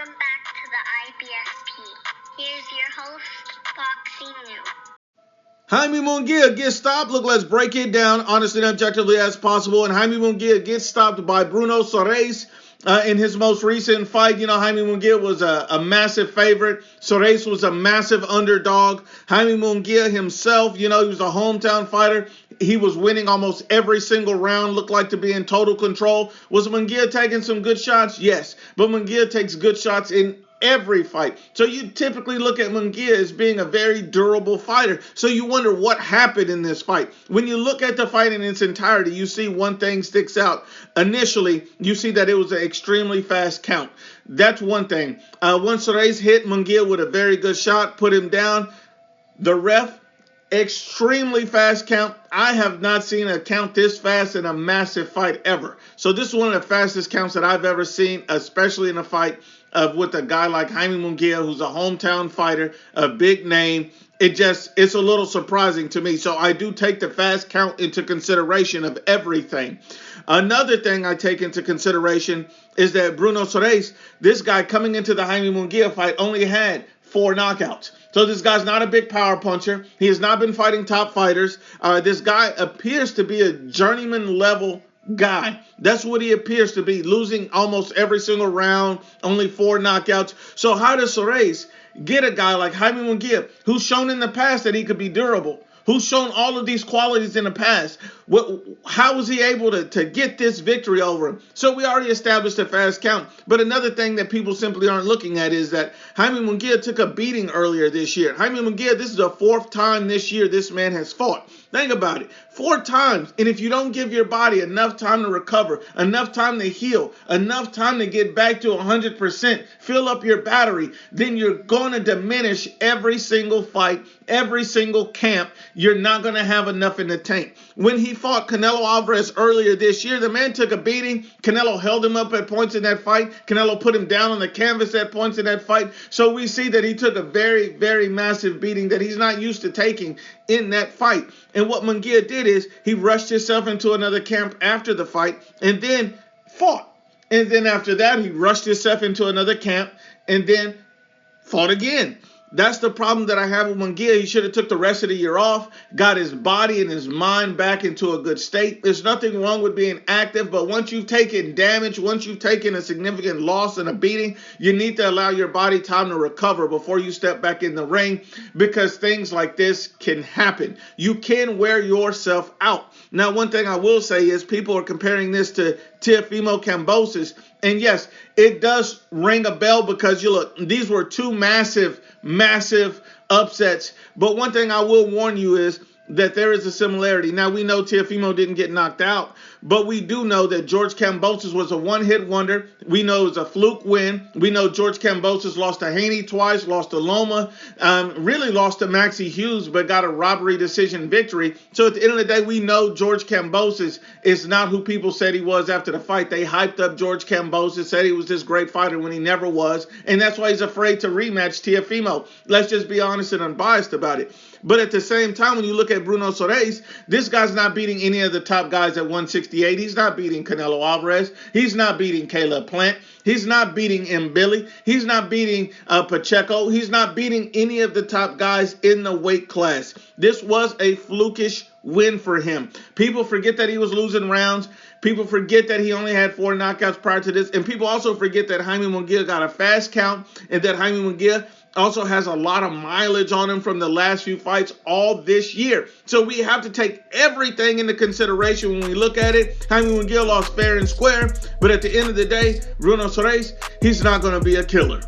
Welcome back to the IBSP. Here's your host, Boxing News. Jaime Munguia gets stopped. Look, let's break it down honestly and objectively as possible. And Jaime Munguia gets stopped by Bruno Soares in his most recent fight. You know, Jaime Munguia was a massive favorite. Soares was a massive underdog. Jaime Munguia himself, you know, he was a hometown fighter. He was winning almost every single round, looked like to be in total control. Was Munguia taking some good shots? Yes. But Munguia takes good shots in every fight. So you typically look at Munguia as being a very durable fighter. So you wonder what happened in this fight. When you look at the fight in its entirety, you see one thing sticks out. Initially, you see that it was an extremely fast count. That's one thing. Once Soares hit Munguia with a very good shot, put him down, the ref, extremely fast count. I have not seen a count this fast in a massive fight ever. So this is one of the fastest counts that I've ever seen, especially in a fight with a guy like Jaime Munguia, who's a hometown fighter, a big name. It's a little surprising to me. So I do take the fast count into consideration of everything. Another thing I take into consideration is that Bruno Soares, this guy coming into the Jaime Munguia fight, only had 4 knockouts. So this guy's not a big power puncher. He has not been fighting top fighters. This guy appears to be a journeyman level guy. That's what he appears to be, losing almost every single round, only 4 knockouts. So how does Soares get a guy like Jaime Munguia, who's shown in the past that he could be durable, who's shown all of these qualities in the past? How was he able to get this victory over him? So we already established a fast count. But another thing that people simply aren't looking at is that Jaime Munguia took a beating earlier this year. Jaime Munguia, this is the 4th time this year this man has fought. Think about it. 4 times. And if you don't give your body enough time to recover, enough time to heal, enough time to get back to 100%, fill up your battery, then you're going to diminish every single fight, every single camp. You're not going to have enough in the tank. When he fought Canelo Alvarez earlier this year, the man took a beating. Canelo held him up at points in that fight. Canelo put him down on the canvas at points in that fight. So we see that he took a very, very massive beating that he's not used to taking in that fight. And what Munguia did is he rushed himself into another camp after the fight and then fought. And then after that, he rushed himself into another camp and then fought again. That's the problem that I have with Munguia. He should have took the rest of the year off, got his body and his mind back into a good state. There's nothing wrong with being active, but once you've taken damage, once you've taken a significant loss and a beating, you need to allow your body time to recover before you step back in the ring, because things like this can happen. You can wear yourself out. Now, one thing I will say is people are comparing this to Teofimo Kambosos. And yes, it does ring a bell because you look, these were 2 massive upsets. But one thing I will warn you is that there is a similarity. Now, we know Teofimo didn't get knocked out, but we do know that George Kambosos was a one-hit wonder. We know it was a fluke win. We know George Kambosos lost to Haney twice, lost to Loma, really lost to Maxie Hughes, but got a robbery decision victory. So at the end of the day, we know George Kambosos is not who people said he was after the fight. They hyped up George Kambosos, said he was this great fighter when he never was, and that's why he's afraid to rematch Teofimo. Let's just be honest and unbiased about it. But at the same time, when you look at Bruno Soares, this guy's not beating any of the top guys at 168. He's not beating Canelo Alvarez. He's not beating Caleb Plant. He's not beating Mbili. He's not beating Pacheco. He's not beating any of the top guys in the weight class. This was a flukish win for him. People forget that he was losing rounds. People forget that he only had 4 knockouts prior to this. And people also forget that Jaime Munguia got a fast count and that Jaime Munguia also has a lot of mileage on him from the last few fights all this year. So we have to take everything into consideration when we look at it. Jaime Munguia lost fair and square, but at the end of the day, Bruno Soares, he's not going to be a killer.